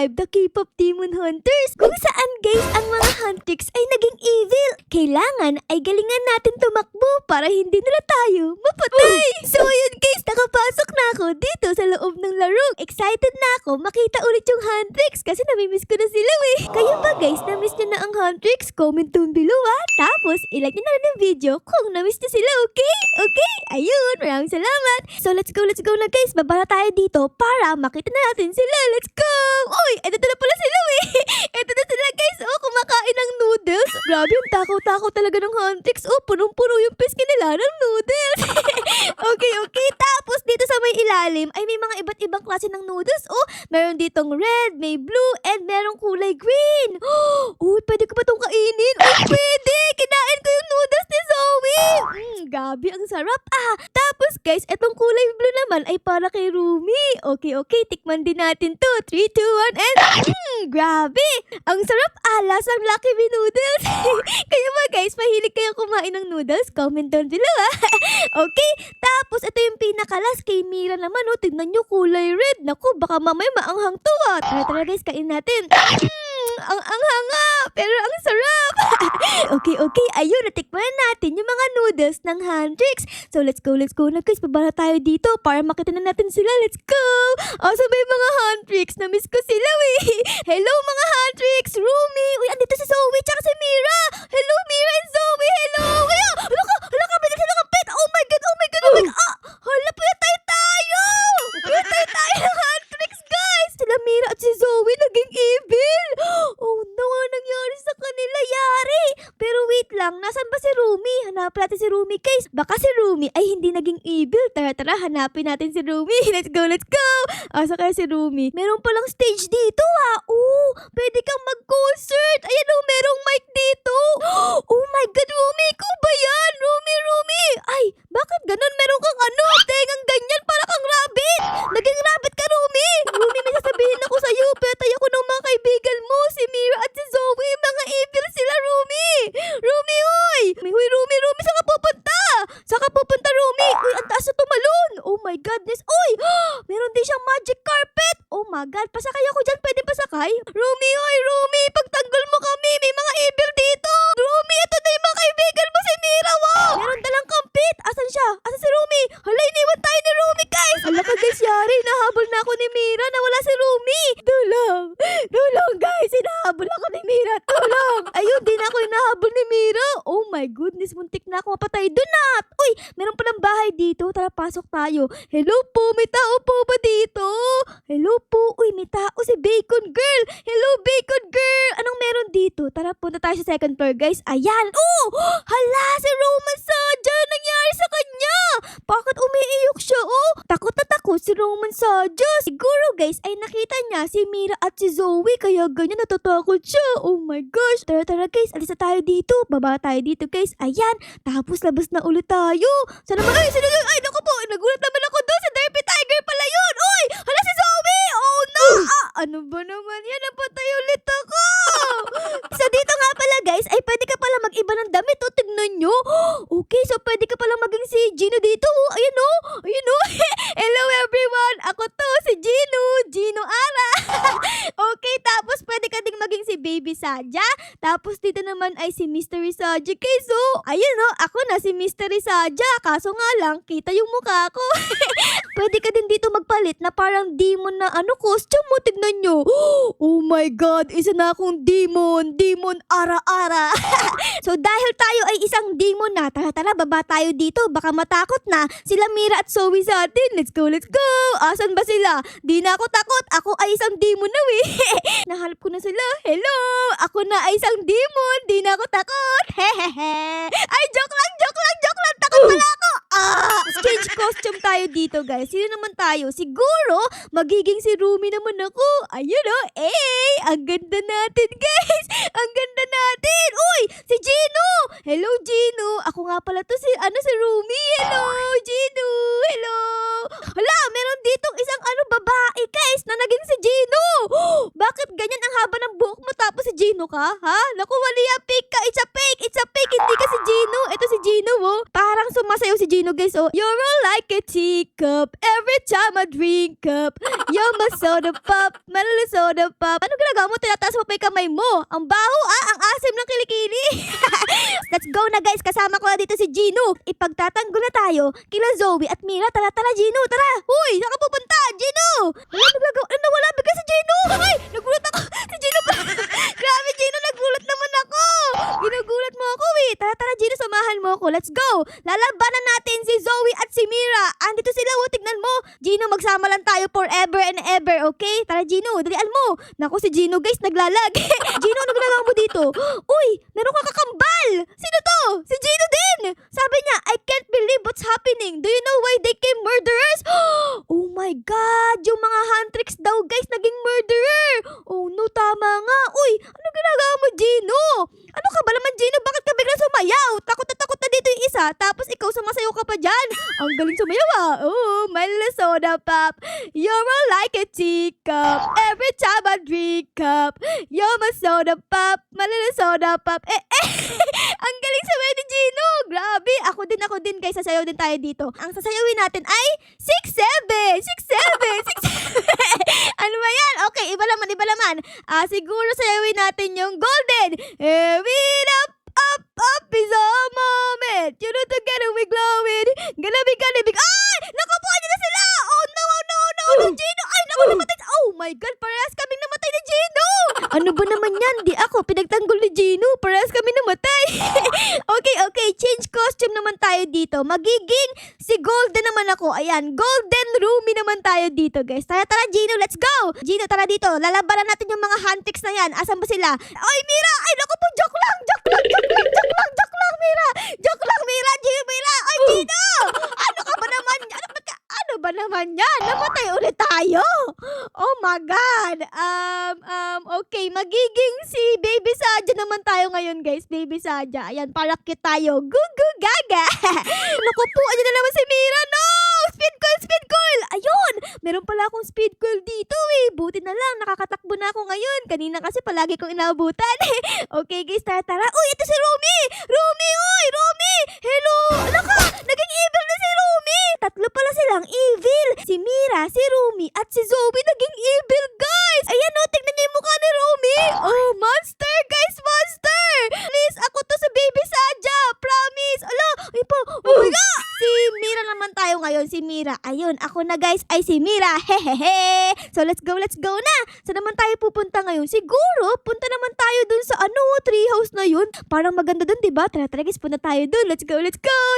revive the K-pop Demon Hunters kung saan guys ang mga Huntrix ay naging evil. Kailangan ay galingan natin tumakbo para hindi nila tayo mapatay. So ayun guys, nakapasok na ako dito sa loob ng laro. Excited na ako makita ulit yung Huntrix kasi namimiss ko na sila eh. Kayo ba guys, namiss nyo na ang Huntrix? Comment down below Tapos ilike nyo na rin yung video kung namiss nyo sila, okay? Okay, ayun, maraming salamat. So let's go na guys. Baba na tayo dito para makita na natin sila. Let's go! Uy, eto na pala sila eh. Eto na sila guys. Oh, kumakain ng noodles. Grabe yung takaw-takaw talaga ng Huntrix. Oh, punong-puno yung pisngi nila ng noodles. Okay. Tapos dito sa may ilalim ay may mga iba't ibang klase ng noodles. Oh, meron ditong red, may blue, and merong kulay green. Oh, pwede ko ba itong kainin? Oh, pwede! Kinain ko yung noodles ni Zoe. Gabi, ang sarap Tapos guys, etong kulay blue naman ay para kay Rumi. Okay, tikman din natin to. 3, 2, 1, and grabe! Ang sarap lasang Lucky Me noodles. Kayo ba guys, mahilig kayo kumain ng noodles? Comment down below Okay, tapos ito yung pinakalas kay Mira naman. Oh, tignan nyo, kulay red. Naku, baka mamaya maanghang to Tara guys, kain natin. Ang anghanga, pero ang sarap. Okay, ayun, natikman natin yung mga noodles ng Huntrix. So let's go na guys, baba na tayo dito para makita na natin sila. Let's go! So may mga Huntrix, na-miss ko sila Hello mga Huntrix, Rumi. Uy, andito si Zoe tsaka si Mira. Hello Mira and Zoe, hello. Hala ka, bigla sila kapit. Oh my god. Hala, puyatay tayo ng Huntrix guys. Sila Mira at si Zoe naging evil. Oh no, ano nangyari sa kanila? Yari. Pero wait lang, nasan ba si Rumi? Hanapin natin si Rumi guys. Baka si Rumi ay hindi naging evil. Tara, hanapin natin si Rumi. Let's go. Asa kaya si Rumi? Meron palang stage dito Oh, pwede kang mag-concert. Ayan merong mic dito. Oh my god, Rumi, ikaw ba yan? Rumi. Ay, bakit ganun? Meron kang tengang ganyan para kang rabbit. Naging rabbit ka, Rumi. Rumi, may sasabihin ako sa'yo. Petay ako ng mga kaibigan mo, si Mira at si Zoe. Mga evil sila, Rumi. Rumi, hoy. Rumi, saan ka pupunta? Rumi? Uy, ang taas na tumalon. Oh my goodness. Uy, meron din siyang magic carpet. Oh my god, pasakay ako dyan. Pwede pasakay? Rumi, pagtanggol mo kami. May mga evil dito. Rumi, ito na yung mga kaibigan mo, si Mira, Meron dalang kampit. Asan siya? Asan si Rumi? Hala, iniwan tayo ni Rumi, guys. Hala ka, guys, yari. Nahabol na ako ni Mira. Nawala si Rumi. Tulong, guys. Hinahabol ako ni Mira. Tulong. Ayun, di na ako hinahabol ni Mira. Oh my goodness, muntik na ako mapatay. Do not. Uy, meron palang bahay dito. Tara, pasok tayo. Hello po, may tao po ba dito? Hello po. Uy, may tao, si Bacon Girl. Hello, Bacon Girl. Anong meron dito? Tara, punta tayo sa second floor, guys. Ayan. Oh, hala, si Roman Saja. Nangyari sa kanya. Bakit umiiyok siya, Takot na takot si Roman Saja. Siguro, guys, ay nakita niya si Mira at si Zoe. Kaya ganyan natatakot siya. Oh my gosh. Tara, guys. Alis na tayo dito. Baba tayo dito, guys. Ayan. Tapos, labas na ulit tayo. Sana naman, ay, naku po. Nagulat naman ako doon. Si Derpy Tiger pala yun. Uy, hala si Zoe. Oh no. Ano ba naman yan? Napatay ulit ako. So, dito nga pala, guys, ay pwede ka pala mag-iba ng damit. Tignan nyo. Okay, so pwede ka pala maging si Gino dito. Ayan Hello everyone. Ako to, si Gino Ara. Okay, tapos pwede ka ding maging si Baby Saja. Tapos dito naman ay si Mystery Saja. Okay, so, ayun ako na si Mystery Saja. Kaso nga lang, kita yung mukha ko. Pwede ka din dito magpalit na parang demon na costume mo. Tignan nyo. Oh my God, isa na akong demon. Demon Ara-Ara. So, dahil tayo ay isang demon na, tara, baba tayo dito. Baka matakot na sila Mira at Zoe sa atin. Let's go. Asan ba sila? Di na ako takot. Ako ay isang demon na Nahalap ko na sila. Hello! Ako na ay isang demon. Di na ako takot. Ay, joke lang. Takot pala ako. Change costume tayo dito, guys. Sino naman tayo? Siguro, magiging si Rumi naman ako. Ayun ang ganda natin, guys. Ang ganda natin. Uy, si Gino. Hello, Gino. Ako nga pala to si Rumi. Hello, Gino. Hello. Hala, meron ditong isang babae, guys, na naging si Gino. Bakit ganyan ang haba ng buhok mo tapos si Gino ka? Ha? Naku, mali yan. Fake ka. It's a fake. It's a fake. Hindi ka si Gino. Ito si Gino, oh. Parang sumasayaw si Gino, guys, oh. You're all like a teacup every time I drink up. You're my soda pop. Malala soda pop. Ano ginagawa mo? Tinataas mo pa yung kamay mo. Ang baho, ah. Ang asim ng kilikili. Let's go na, guys. Kasama ko na dito si Gino. Ipagtatanggol na tayo kila Zoe at Mira. Tara, Gino. Tara. Huy, saan ka pupunta? Gino! Wala, nagagawa. Ano, nawala bigla si Gino. Ay, nagulat ako. Si Gino pa. Grabe, Gino. Nagulat naman ako. Ginugulat mo ako, eh. Tara, Gino. Samahan mo ako. Let's go. Lalabanan natin si Zoe at si Mira. Andito sila, oh. Tignan mo. Gino, magsama lang tayo forever and ever, okay? Tara, Gino. Dalian mo. Naku, si Gino, guys, naglalag. Gino, ano ginagawa mo dito? Uy, meron ka kakambal. Sino to? Si Gino din. Sabi niya, I can't believe what's happening. Do you know why they came murderers? Oh my God. Yung mga Huntrix daw, guys, naging murderer. Oh no, tama nga. Uy, ano ginagawa mo, Gino? Ano ka ba naman, Gino? Bakit ka biglang sumayaw? Takot na dito yung isa. Tapos ikaw sumasayaw ka pa dyan. Ang galing sumayaw, ah. Oh, my little soda pop. You're all like a teacup every time I drink up. You're my soda pop. My little soda pop. Ang galing sumayaw ni Gino. Grabe. Ako din, guys. Sasayaw din tayo dito. Ang sasayawin natin ay 6-7. 6-7. Ano ba yan? Okay, iba naman. Siguro sayawin natin yung golden. It up is a moment. You know, together we glowing. Gonna be. Ay! Naku, niyo na sila! Oh no, Gino! Ay, naku, namatay. Oh my God, parehas kaming namatay ni Gino! Ano ba naman yan? Di ako, pinagtanggol ni Gino. Parehas kami namatay. Okay, change costume naman tayo dito. Magiging si Golden naman ako. Ayan, Golden Rumi naman tayo dito, guys. Tara, Gino, let's go! Gino, tara dito. Lalabanan natin yung mga Huntrix na yan. Asan ba sila? Ay, Mira! Ay, naku po, joke lang, Mira! Joke lang, Mira! Mira! Ay, Gino! Ano ba naman yan? Namatay ulit tayo? Oh my God! Okay, magiging si Baby Saja naman tayo ngayon, guys. Baby Saja. Ayan, para cute tayo. Gugu gaga! Naku po, ano na naman si Mira? No! Speed coil! Ayun! Meron pala akong speed coil dito, eh. Buti na lang, nakakatakbo na ako ngayon. Kanina kasi palagi kong inaabutan. Okay, guys, tara. Uy, ito si Rumi! Rumi! Hello! Ala ka! Naging evil na si Rumi! Tatlo pala silang evil. Si Mira, si Rumi, at si Zoe naging evil, guys! Ayan, oh, tignan niyo yung mukha ni Rumi! Oh, monster, guys! Monster! Please, ako to si Baby Saja! Promise! Ala! Ay po! Oh my God! Si Mira naman tayo ngayon. Si Mira. Ayun, ako na, guys, ay si Mira. Hehehe! So, let's go na! Saan naman tayo pupunta ngayon? Siguro, punta naman tayo dun sa treehouse na yun. Parang maganda dun, diba? Tara, guys, punta tayo dun. Let's go!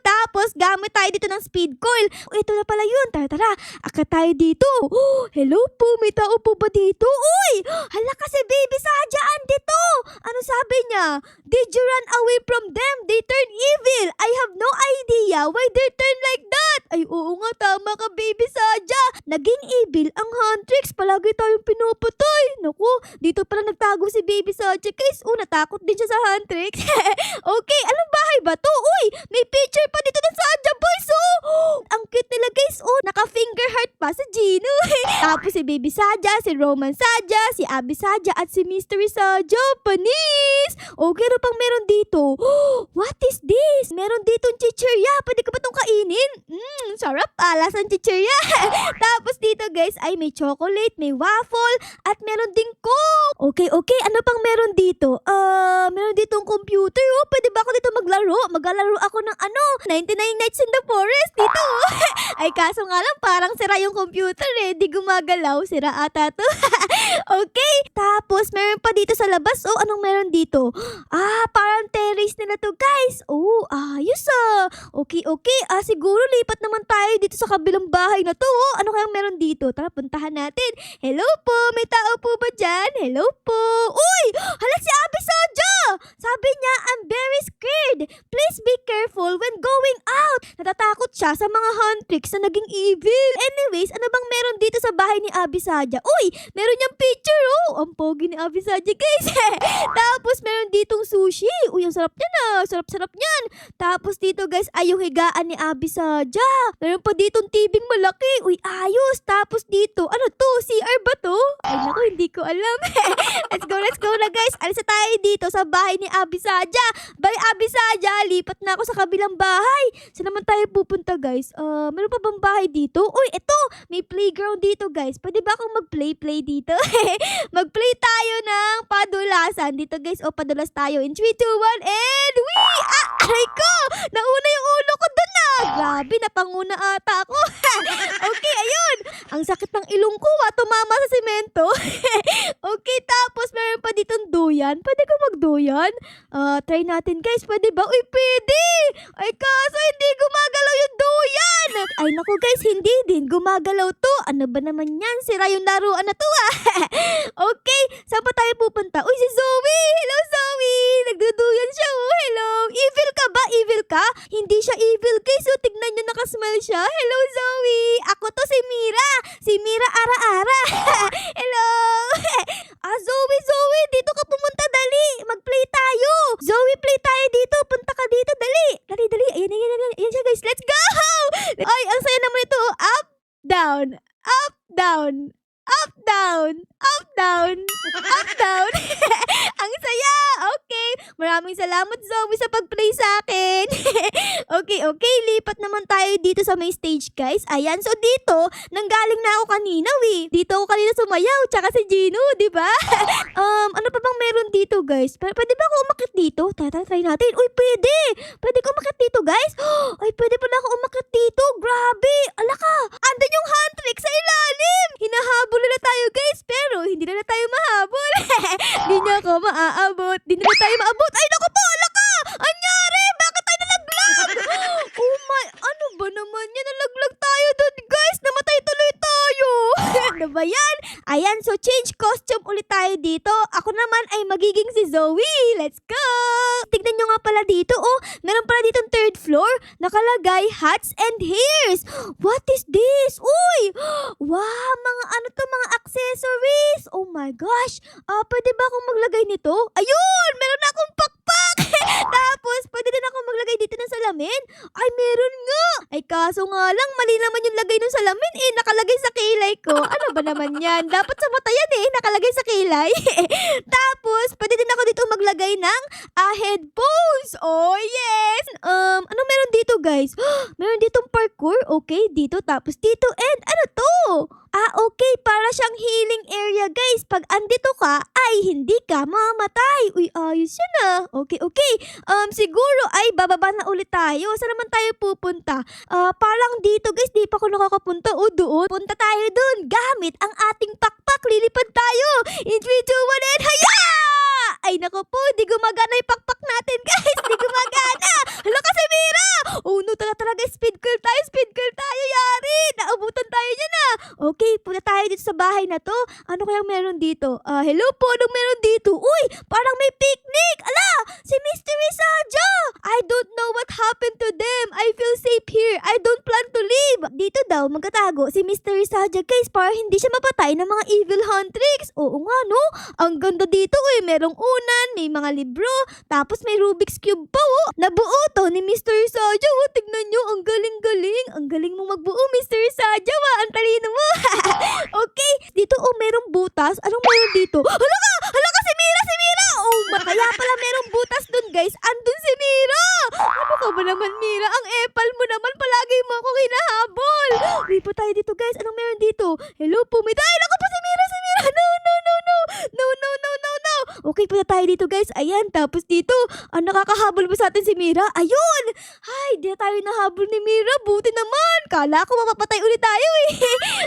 Tapos, gamit tayo dito ng speed coil. Oh, ito na pala yun. Tara. Akat tayo dito. Oh, hello po. May tao po ba dito? Uy! Hala kasi Baby Saja, andito. Ano sabi niya? Did you run away from them? They turned evil. I have no idea why they turn like that. Ay, oo nga. Tama ka, Baby Saja. Naging evil ang Huntrix. Palagi tayong pinuputay. Naku, dito pala nagtago si Baby Saja, guys. Oh, natakot din siya sa Huntrix. Okay, anong bahay ba to? Uy, may picture pa dito ng Saja Boys, oh! Ang cute nila, guys. Oh, naka-finger heart pa si Gino. Tapos si Baby Saja, si Roman Saja, si Abby Saja, at si Mystery Saja. Panis! Okay, ano pang meron dito? What is this? Meron ditong chichirya. Pwede ka ba itong kainin? Sarap. Lasang chichirya. Tapos dito, guys, ay may chocolate, may waffle, at meron ding coke. Okay. Ano pang meron dito? Meron ditong computer, oh. Pwede ba ako dito maglaro? Maglalaro ako ng 99 Nights in the Forest dito. Ay, kaso nga lang, parang sira yung computer, eh. Di gumagalaw. Sira ata to. Okay. Tapos, meron pa dito sa labas. Oh, anong meron dito? Parang terrace nila to, guys. Oh, ayos, ah. Okay. Siguro lipat naman tayo dito sa kabilang bahay na to, oh. Ano kayang meron dito? Tara, puntahan natin. Hello po. May tao po ba dyan? Hello po. Uy! Hala, si Abby Saja! Sabi niya, I'm very scared. Please be careful when going out. Natatakot siya sa mga Huntrix na naging evil. Anyways, ano bang meron dito sa bahay ni Abby Saja? Uy! Meron niyang picture, oh. Ang pogi ni Abby Saja, guys. Tapos, meron ditong sushi. Uy, ang sarap niyan, ah. Sarap niyan. Tapos dito, guys, ay yung higaan ni Abby Saja. Meron pa ditong tibing malaki. Uy, ayos. Tapos dito, ano to? CR ba to? Ay naku, hindi ko alam. Let's go na guys. Alis na tayo dito sa bahay ni Abby Saja. Bye Abby Saja, lipat na ako sa kabilang bahay. Saan naman tayo pupunta guys? Meron pa bang bahay dito? Uy, eto! May playground dito guys. Pwede ba akong mag-play dito? Mag-play tayo ng padulasan. Dito guys, padulas tayo. In 3, 2, 1, and wee! Aray ko! Nauna yung ulo ko dun na! Grabe, napanguna ata ako. Okay, ayun! Ang sakit ng ilong ko, tumama sa semento. Okay, tapos meron pa ditong duyan. Pwede ko magduyan? Try natin guys, pwede ba? Uy, pwede! Ay, kaso hindi gumagalaw yung duyan! Ay, naku guys, hindi din gumagalaw to. Ano ba naman yan? Sira yung laruan na to Okay, saan pa tayo pupunta? Uy, si Zoe! Hello, Zoe! Nagduduyan siya, Hello! Evil ka ba? Evil ka? Hindi siya evil guys, tignan nyo, nakasmile siya. Hello, Zoe! Ako to si Mira! Si Mira Ara-Ara! Hello! Zoe! Dito ka pumunta, dali! Mag-play tayo! Zoe, play tayo dito! Punta ka dito, dali! Dali! Ayan siya guys, let's go! Ay, ang saya naman ito! Up, down! Up, down! Up, down! Up, down! Up, down! Ang saya! Okay! Maraming salamat, Zoe, sa pag-play sa akin. Okay. Lipat naman tayo dito sa may stage, guys. Ayan, so dito, nanggaling na ako kanina, Dito ako kanina sumayaw, tsaka si Gino, di ba? Ano pa bang meron dito, guys? Pwede ba ako umakit dito? Try natin. Uy, pwede! Pwede ko umakit dito, guys? Ay, pwede pala ako umakit dito. Grabe! Ala ka! Andun yung hand trick sa ilalim! Hinahabol na tayo, guys, pero hindi na tayo mahabol. Di niya ako maaabot. Di na tayo maabot. Ay, naku po! Ala ka! Anyari! Bakit tayo nalaglag? Oh my! Ano ba naman yan? Nalaglag tayo doon, guys! Namatay tuloy tayo! Ano ba yan? Ayan, so change costume ulit tayo dito. Ako naman ay magiging si Zoe. Let's go! Tignan nyo nga pala dito, meron pala ditong third floor. Nakalagay hats and hairs. What is this? Uy! Wow, mga accessories. Oh my gosh. Pwede ba akong maglagay nito? Ayun! Meron na akong pakpak! Tapos, pwede din ako maglagay dito ng salamin? Ay, meron nga! Ay, kaso nga lang, mali naman yung lagay ng salamin nakalagay sa kilay ko. Ano ba naman yan? Dapat sa mata yan nakalagay sa kilay. Tapos, pwede din ako dito maglagay ng headphones. Oh, yes! Ano meron dito, guys? Meron ditong parkour. Okay, dito, tapos dito, and ano to? Okay, para siyang healing area, guys. Pag andito ka, ay hindi ka mamamatay. Uy, ayos yan Okay. Siguro ay bababa na ulit tayo. Saan naman tayo pupunta? Parang dito, guys, di pa ako nakakapunta. Doon. Punta tayo doon. Gamit ang ating pakpak. Lilipad tayo. In 3, 2, 1, and haya! Ay, naku po, di gumagana yung pakpak natin, guys. Di gumagana. Hala kasi, Mira! Oh, no, talaga. Speed curl tayo, yari. Naubutan tayo dyan, Okay, punta tayo dito sa bahay na to. Ano kayang meron dito? Hello po, anong meron dito? Uy, parang may picnic. Ala, si Mystery Saja. I don't know what happened to them. I feel safe here. I don't plan to leave. Dito daw, magkatago si Mystery Saja, guys, para hindi siya mapatay ng mga evil hand tricks. Oo nga, no? Ang ganda dito, merong unan, may mga libro, tapos may Rubik's Cube pa, Nabuo to ni Mystery Saja, Tignan nyo, ang galing-galing. Ang galing mo magbuo, Mystery Saja, Ang talino mo. Okay, dito, merong butas. Anong meron dito? Hala ka, si Mira! Kaya pala merong butas dun, guys. Andun si Mira! Ano ka ba naman, Mira? Ang epal mo naman, palagi mo ako hinahabol. Lipo tayo dito, guys. Anong meron dito? Hello po, may tayo. Ako po si Mira! No. Okay, punta tayo dito, guys. Ayan, tapos dito, nakakahabol ba sa atin si Mira? Ayun! Ay, di na tayo nahabol ni Mira. Buti naman. Kala ko mapapatay ulit tayo,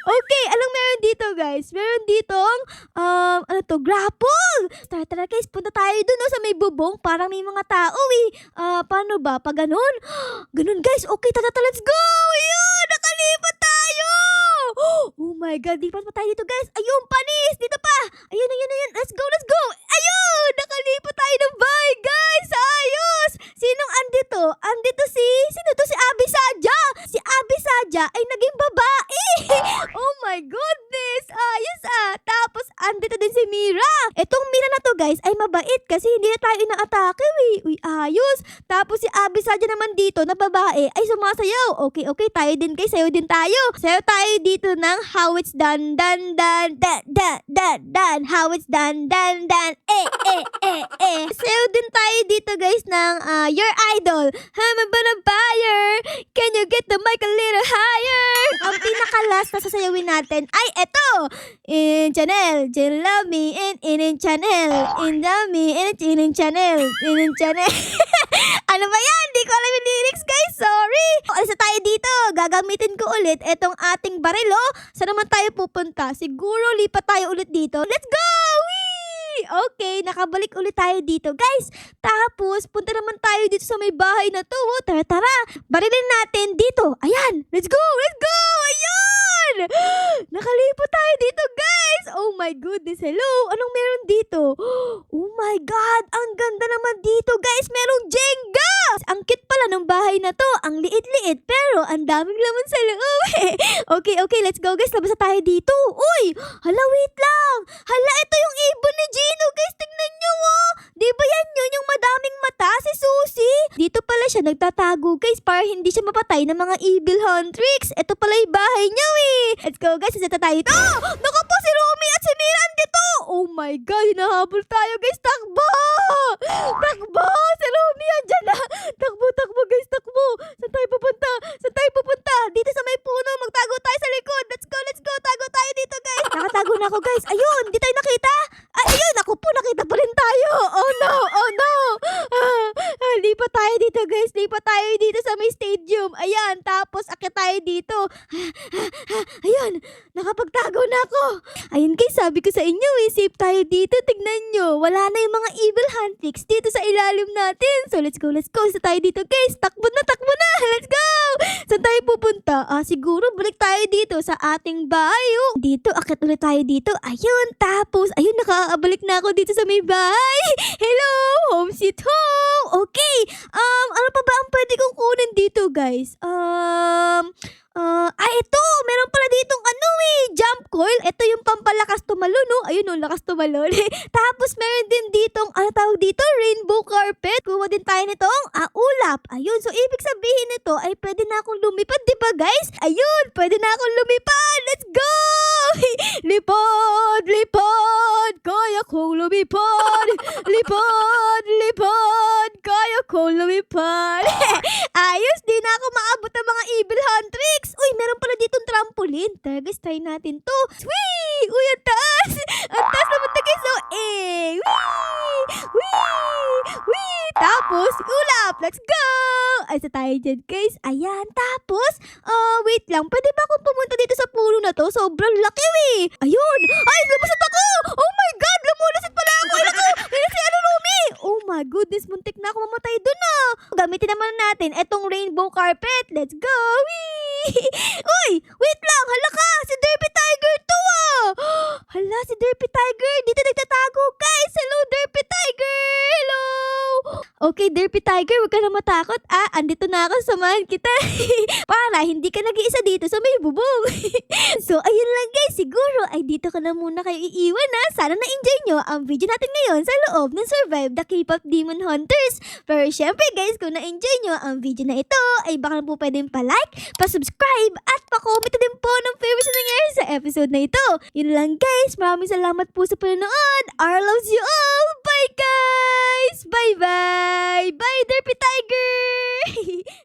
Okay, anong meron dito, guys? Meron ditong, grapple. Tara, guys, punta tayo dun, sa may bubong. Parang may mga tao, Paano ba? Pag ganun? Ganun, guys. Okay, let's go! Ayun, nakalipat tayo! Oh my God, lipat pa tayo dito, guys. Ayun, panis! Dito pa! Ayun. Let's go! Ayun! Nakalipat tayo ng bahay, guys! Ayos! Sinong andito? Sino to? Si Abby Saja! Si Abby Saja ay naging babae! Oh my goodness! Ayos Tapos, andito din si Mira. Etong Mira na to, guys, ay mabait kasi hindi na tayo inaatake, Uy, ayos! Tapos si Abby Saja naman dito na babae ay sumasayaw. Okay, tayo din, guys. Sayo din tayo. Sayo tayo dito ng how it's done. done. How it's done. Sayo din tayo dito guys ng your idol. I'm a vampire. Can you get the mic a little higher? Ang pinaka-last na sasayawin natin ay eto. In channel, love me, in channel. In love me, in channel. In channel. Ano ba yan? Di ko alam yung lyrics guys. Sorry. Alis na tayo dito. Gagamitin ko ulit etong ating barilo. Saan naman tayo pupunta? Siguro lipat tayo ulit dito. Let's go! Whee! Okay, nakabalik ulit tayo dito guys. Tapos, punta naman tayo dito sa may bahay na to. Oh, tara. Barilin natin dito. Ayan. Let's go! Ayun! Nakalipat tayo dito guys. Oh my goodness. Hello. Anong meron dito? Oh my God. Ang ganda naman dito guys. Merong Jenga. Ang cute pala ng bahay na to. Ang liit-liit pero ang daming laman sa loob. Okay. Let's go guys. Labas na tayo dito. Uy! Hala, wait lang. Hala, ito yung ibon ni Gino guys. Tingnan nyo oh. Di ba yan yun? Yung madaming mata si Susie. Dito pala siya nagtatago guys para hindi siya mapatay ng mga evil huntrix. Ito pala yung bahay niya eh. Let's go guys. Sasata tayo ito. Naku po si Rumi at si Mira andito. Oh my God. Hinahabol tayo guys. Takbo! Si Rumi andyan na. Takbo guys. Saan tayo pupunta? Dito sa may puno. Magtago tayo sa likod. Let's go. Tago tayo dito guys. Nakatago na ako guys. Ayun. Di tayo nakita. Ayun. Ako po. Nakita pa rin tayo. Oh no. Lipat tayo dito guys. Lipat tayo dito sa may stadium. Ayan. Tapos akit tayo dito. Ayun. Nakapagtago na ako. Ayun guys. Sabi ko sa inyo safe tayo dito. Tignan nyo. Wala na yung mga evil huntrix dito sa ilalim natin. So let's go. Sa tayo dito guys. Takbo na. Let's go. Saan tayo pupunta? Siguro balik tayo dito sa ating bahay. Dito. Akit ulit tayo dito. Ayun. Tapos. Ayun. Nakabalik na ako dito sa may bahay. Hello. Home sweet home. Okay. Ano pa ba ang pwede kong kunin dito guys? Ito! Meron pala ditong jump coil. Ito yung pampalakas tumalon, no? Ayun, lakas tumalon. Tapos, meron din ditong, rainbow carpet. Kuha din tayo nitong, ulap. Ayun, so ibig sabihin nito ay pwede na akong lumipad, di ba guys? Ayun, pwede na akong lumipad. Let's go! Lipad! Kaya kong lumipad! Lipad! Kaya kong lumipad! Ayos, di na ako maabot ng mga evil huntrix. Uy, meron pala ditong trampoline. Tara guys, try natin to. Whee! Uy, ang taas! Ang taas naman na guys. Whee! Tapos, ulap! Let's go! Ay, sa tayo dyan guys. Ayan, tapos, wait lang. Pwede ba akong pumunta dito sa puno na to? Sobrang laki Ayun! Ay, lumusot ako! Oh my God! Lumulusot pala ako! Ayun si Rumi! Oh my goodness, muntik na ako mamatay dun Gamitin naman natin etong rainbow carpet. Let's go! Whee! Uy! Wait lang! Hala ka! Si Derpy Tiger to Hala, si Derpy Tiger! Dito nagtatago guys! Hello, Derpy Tiger! Hello! Okay, Derpy Tiger, huwag ka na matakot. Andito na ako, samahan kita. Para hindi ka nag-iisa dito sa may bubong. So, ayun lang guys. Siguro ay dito ka na muna kayo iiwan Sana na-enjoy nyo ang video natin ngayon sa loob ng Survive the K-pop Demon Hunters. Pero syempre guys, kung na-enjoy nyo ang video na ito, ay baka na po pwedeng pa-like, pa-subscribe, at pa-comment din po ng favorites na nangyari sa episode na ito. Yun lang guys. Maraming salamat po sa panonood. I loves you all. Bye guys! Bye-bye! Bye, Derpy Tiger!